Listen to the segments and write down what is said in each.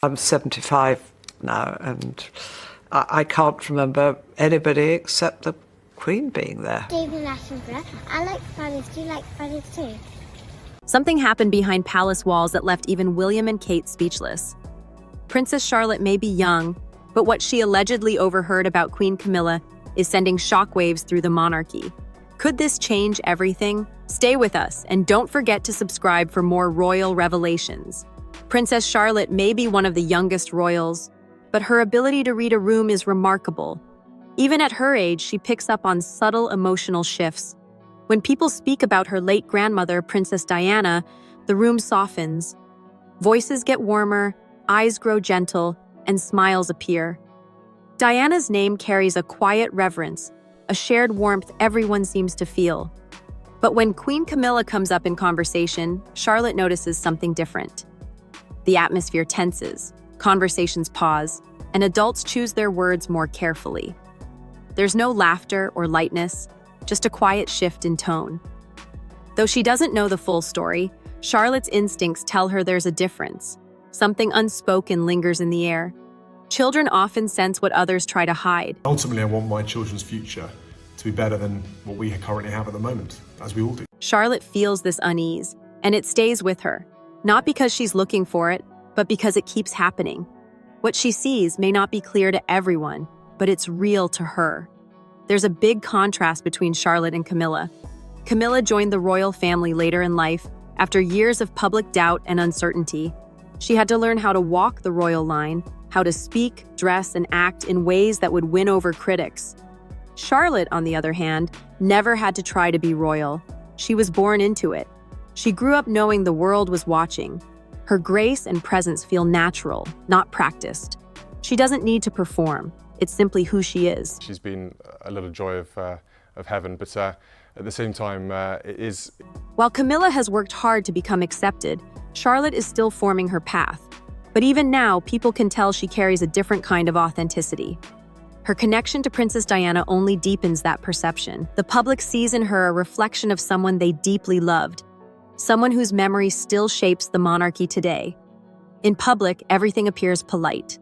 I'm 75 now, and I can't remember anybody except the Queen being there. David Attenborough. I like bunnies. Do you like bunnies too? Something happened behind palace walls that left even William and Kate speechless. Princess Charlotte may be young, but what she allegedly overheard about Queen Camilla is sending shockwaves through the monarchy. Could this change everything? Stay with us, and don't forget to subscribe for more royal revelations. Princess Charlotte may be one of the youngest royals, but her ability to read a room is remarkable. Even at her age, she picks up on subtle emotional shifts. When people speak about her late grandmother, Princess Diana, the room softens. Voices get warmer, eyes grow gentle, and smiles appear. Diana's name carries a quiet reverence, a shared warmth everyone seems to feel. But when Queen Camilla comes up in conversation, Charlotte notices something different. The atmosphere tenses, conversations pause, and adults choose their words more carefully. There's no laughter or lightness, just a quiet shift in tone. Though she doesn't know the full story, Charlotte's instincts tell her there's a difference. Something unspoken lingers in the air. Children often sense what others try to hide. Ultimately, I want my children's future to be better than what we currently have at the moment, as we all do. Charlotte feels this unease, and it stays with her, not because she's looking for it, but because it keeps happening. What she sees may not be clear to everyone, but it's real to her. There's a big contrast between Charlotte and Camilla. Camilla joined the royal family later in life, after years of public doubt and uncertainty. She had to learn how to walk the royal line, how to speak, dress, and act in ways that would win over critics. Charlotte, on the other hand, never had to try to be royal. She was born into it. She grew up knowing the world was watching. Her grace and presence feel natural, not practiced. She doesn't need to perform. It's simply who she is. She's been a little joy of heaven, but at the same time, it is... While Camilla has worked hard to become accepted, Charlotte is still forming her path. But even now, people can tell she carries a different kind of authenticity. Her connection to Princess Diana only deepens that perception. The public sees in her a reflection of someone they deeply loved, someone whose memory still shapes the monarchy today. In public, everything appears polite.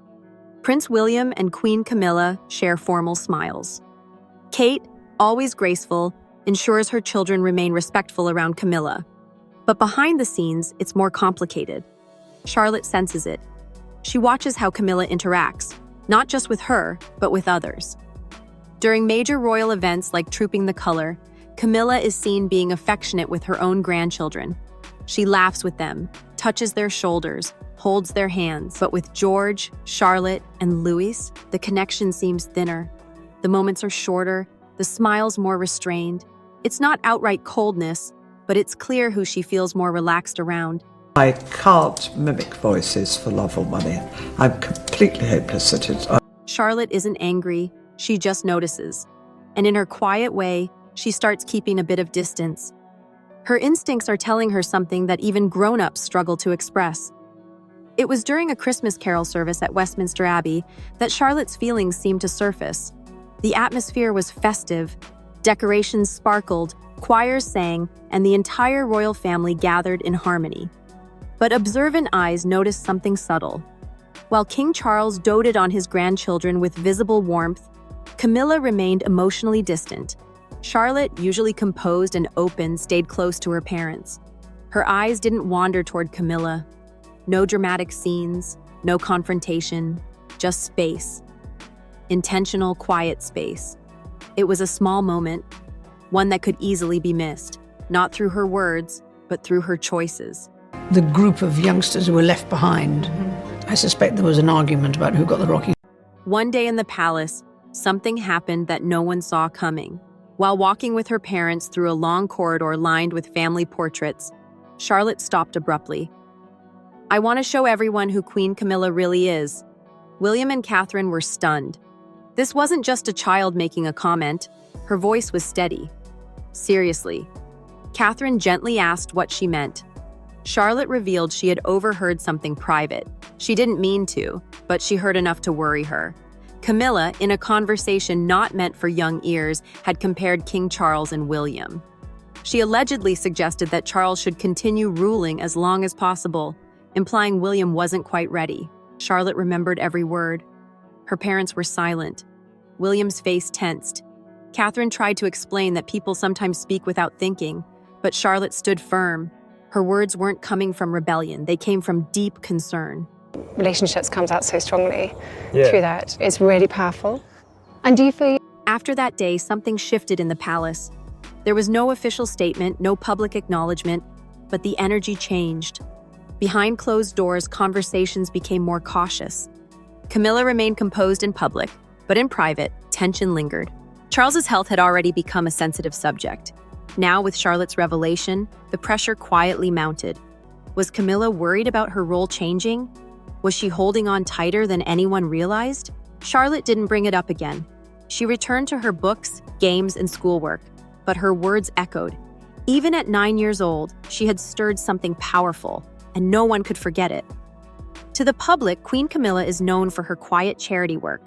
Prince William and Queen Camilla share formal smiles. Kate, always graceful, ensures her children remain respectful around Camilla. But behind the scenes, it's more complicated. Charlotte senses it. She watches how Camilla interacts, not just with her, but with others. During major royal events like Trooping the Color, Camilla is seen being affectionate with her own grandchildren. She laughs with them, touches their shoulders, holds their hands. But with George, Charlotte, and Louis, the connection seems thinner. The moments are shorter, the smiles more restrained. It's not outright coldness, but it's clear who she feels more relaxed around. I can't mimic voices for love or money. I'm completely hopeless at it. Charlotte isn't angry, she just notices. And in her quiet way, she starts keeping a bit of distance. Her instincts are telling her something that even grown-ups struggle to express. It was during a Christmas carol service at Westminster Abbey that Charlotte's feelings seemed to surface. The atmosphere was festive, decorations sparkled, choirs sang, and the entire royal family gathered in harmony. But observant eyes noticed something subtle. While King Charles doted on his grandchildren with visible warmth, Camilla remained emotionally distant. Charlotte, usually composed and open, stayed close to her parents. Her eyes didn't wander toward Camilla. No dramatic scenes, no confrontation, just space. Intentional, quiet space. It was a small moment, one that could easily be missed, not through her words, but through her choices. The group of youngsters who were left behind, I suspect there was an argument about who got the rocky. One day in the palace, something happened that no one saw coming. While walking with her parents through a long corridor lined with family portraits, Charlotte stopped abruptly. "I want to show everyone who Queen Camilla really is." William and Catherine were stunned. This wasn't just a child making a comment. Her voice was steady. "Seriously." Catherine gently asked what she meant. Charlotte revealed she had overheard something private. She didn't mean to, but she heard enough to worry her. Camilla, in a conversation not meant for young ears, had compared King Charles and William. She allegedly suggested that Charles should continue ruling as long as possible, implying William wasn't quite ready. Charlotte remembered every word. Her parents were silent. William's face tensed. Catherine tried to explain that people sometimes speak without thinking, but Charlotte stood firm. Her words weren't coming from rebellion, they came from deep concern. Relationships comes out so strongly through that. It's really powerful. And do you feel... After that day, something shifted in the palace. There was no official statement, no public acknowledgement, but the energy changed. Behind closed doors, conversations became more cautious. Camilla remained composed in public, but in private, tension lingered. Charles's health had already become a sensitive subject. Now, with Charlotte's revelation, the pressure quietly mounted. Was Camilla worried about her role changing? Was she holding on tighter than anyone realized? Charlotte didn't bring it up again. She returned to her books, games, and schoolwork, but her words echoed. Even at 9 years old, she had stirred something powerful, and no one could forget it. To the public, Queen Camilla is known for her quiet charity work.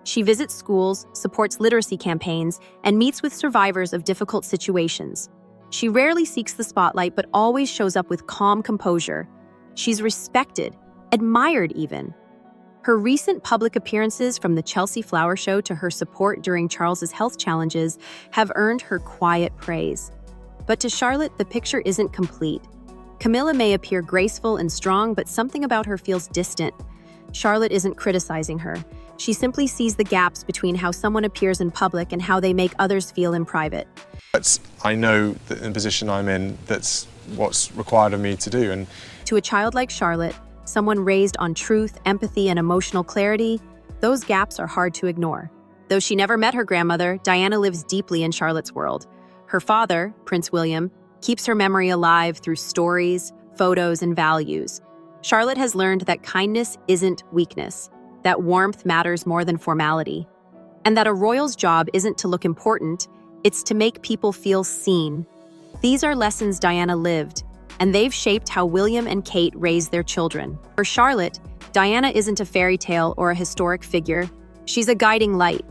She visits schools, supports literacy campaigns, and meets with survivors of difficult situations. She rarely seeks the spotlight, but always shows up with calm composure. She's respected, admired even. Her recent public appearances, from the Chelsea Flower Show to her support during Charles's health challenges, have earned her quiet praise. But to Charlotte, the picture isn't complete. Camilla may appear graceful and strong, but something about her feels distant. Charlotte isn't criticizing her. She simply sees the gaps between how someone appears in public and how they make others feel in private. I know that in the position I'm in, that's what's required of me to do. And to a child like Charlotte, someone raised on truth, empathy, and emotional clarity, those gaps are hard to ignore. Though she never met her grandmother, Diana lives deeply in Charlotte's world. Her father, Prince William, keeps her memory alive through stories, photos, and values. Charlotte has learned that kindness isn't weakness, that warmth matters more than formality, and that a royal's job isn't to look important, it's to make people feel seen. These are lessons Diana lived, and they've shaped how William and Kate raised their children. For Charlotte, Diana isn't a fairy tale or a historic figure. She's a guiding light.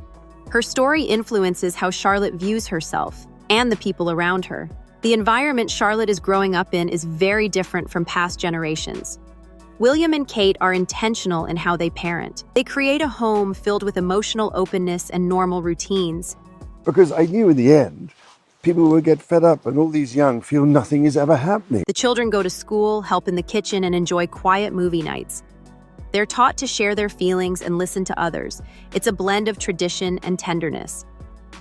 Her story influences how Charlotte views herself and the people around her. The environment Charlotte is growing up in is very different from past generations. William and Kate are intentional in how they parent. They create a home filled with emotional openness and normal routines. Because I knew in the end, people will get fed up and all these young feel nothing is ever happening. The children go to school, help in the kitchen, and enjoy quiet movie nights. They're taught to share their feelings and listen to others. It's a blend of tradition and tenderness.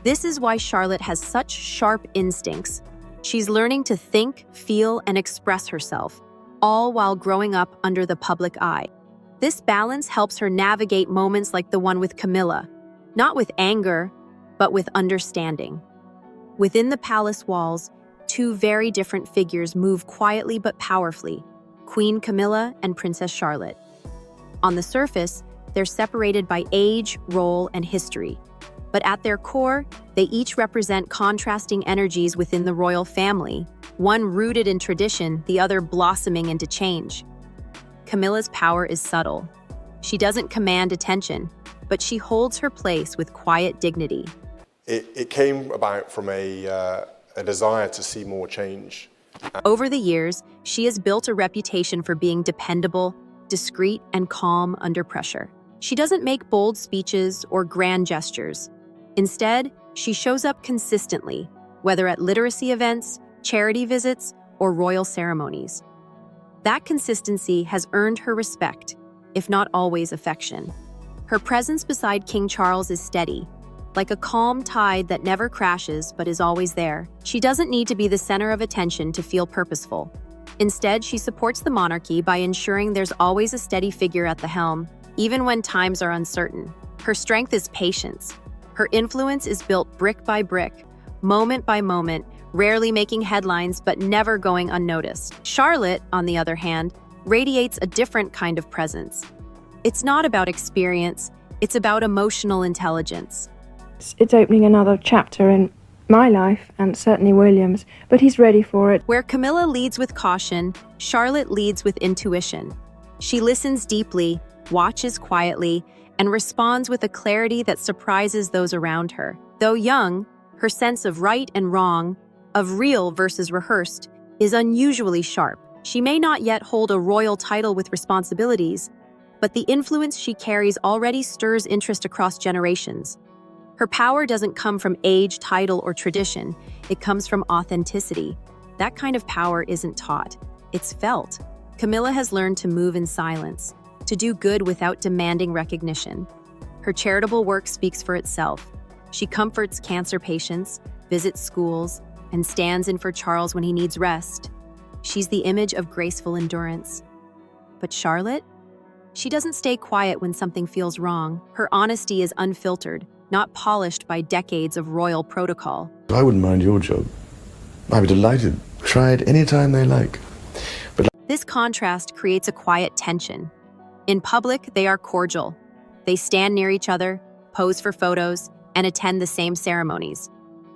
This is why Charlotte has such sharp instincts. She's learning to think, feel, and express herself, all while growing up under the public eye. This balance helps her navigate moments like the one with Camilla, not with anger, but with understanding. Within the palace walls, two very different figures move quietly but powerfully, Queen Camilla and Princess Charlotte. On the surface, they're separated by age, role, and history. But at their core, they each represent contrasting energies within the royal family, one rooted in tradition, the other blossoming into change. Camilla's power is subtle. She doesn't command attention, but she holds her place with quiet dignity. it came about from a desire to see more change. Over the years, she has built a reputation for being dependable, discreet, and calm under pressure. She doesn't make bold speeches or grand gestures. Instead, she shows up consistently, whether at literacy events, charity visits, or royal ceremonies. That consistency has earned her respect, if not always affection. Her presence beside King Charles is steady, like a calm tide that never crashes but is always there. She doesn't need to be the center of attention to feel purposeful. Instead, she supports the monarchy by ensuring there's always a steady figure at the helm, even when times are uncertain. Her strength is patience. Her influence is built brick by brick, moment by moment, rarely making headlines but never going unnoticed. Charlotte, on the other hand, radiates a different kind of presence. It's not about experience, it's about emotional intelligence. It's opening another chapter in my life, and certainly William's, but he's ready for it. Where Camilla leads with caution, Charlotte leads with intuition. She listens deeply, watches quietly, and responds with a clarity that surprises those around her. Though young, her sense of right and wrong, of real versus rehearsed, is unusually sharp. She may not yet hold a royal title with responsibilities, but the influence she carries already stirs interest across generations. Her power doesn't come from age, title, or tradition. It comes from authenticity. That kind of power isn't taught. It's felt. Camilla has learned to move in silence, to do good without demanding recognition. Her charitable work speaks for itself. She comforts cancer patients, visits schools, and stands in for Charles when he needs rest. She's the image of graceful endurance. But Charlotte? She doesn't stay quiet when something feels wrong. Her honesty is unfiltered, not polished by decades of royal protocol. I wouldn't mind your job. I'd be delighted. Try it any time they like. This contrast creates a quiet tension. In public, they are cordial. They stand near each other, pose for photos, and attend the same ceremonies.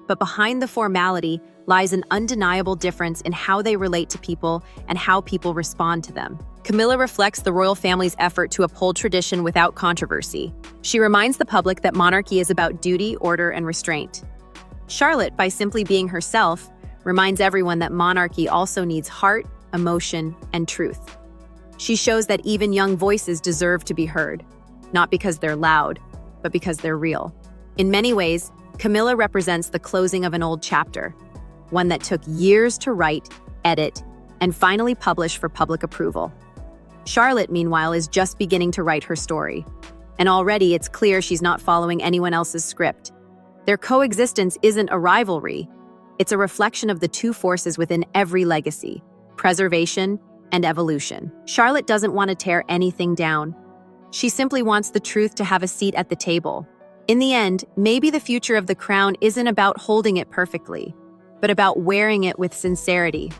But behind the formality lies an undeniable difference in how they relate to people and how people respond to them. Camilla reflects the royal family's effort to uphold tradition without controversy. She reminds the public that monarchy is about duty, order, and restraint. Charlotte, by simply being herself, reminds everyone that monarchy also needs heart, emotion, and truth. She shows that even young voices deserve to be heard, not because they're loud, but because they're real. In many ways, Camilla represents the closing of an old chapter, one that took years to write, edit, and finally publish for public approval. Charlotte, meanwhile, is just beginning to write her story, and already it's clear she's not following anyone else's script. Their coexistence isn't a rivalry. It's a reflection of the two forces within every legacy: preservation and evolution. Charlotte doesn't want to tear anything down. She simply wants the truth to have a seat at the table. In the end, maybe the future of the crown isn't about holding it perfectly, but about wearing it with sincerity.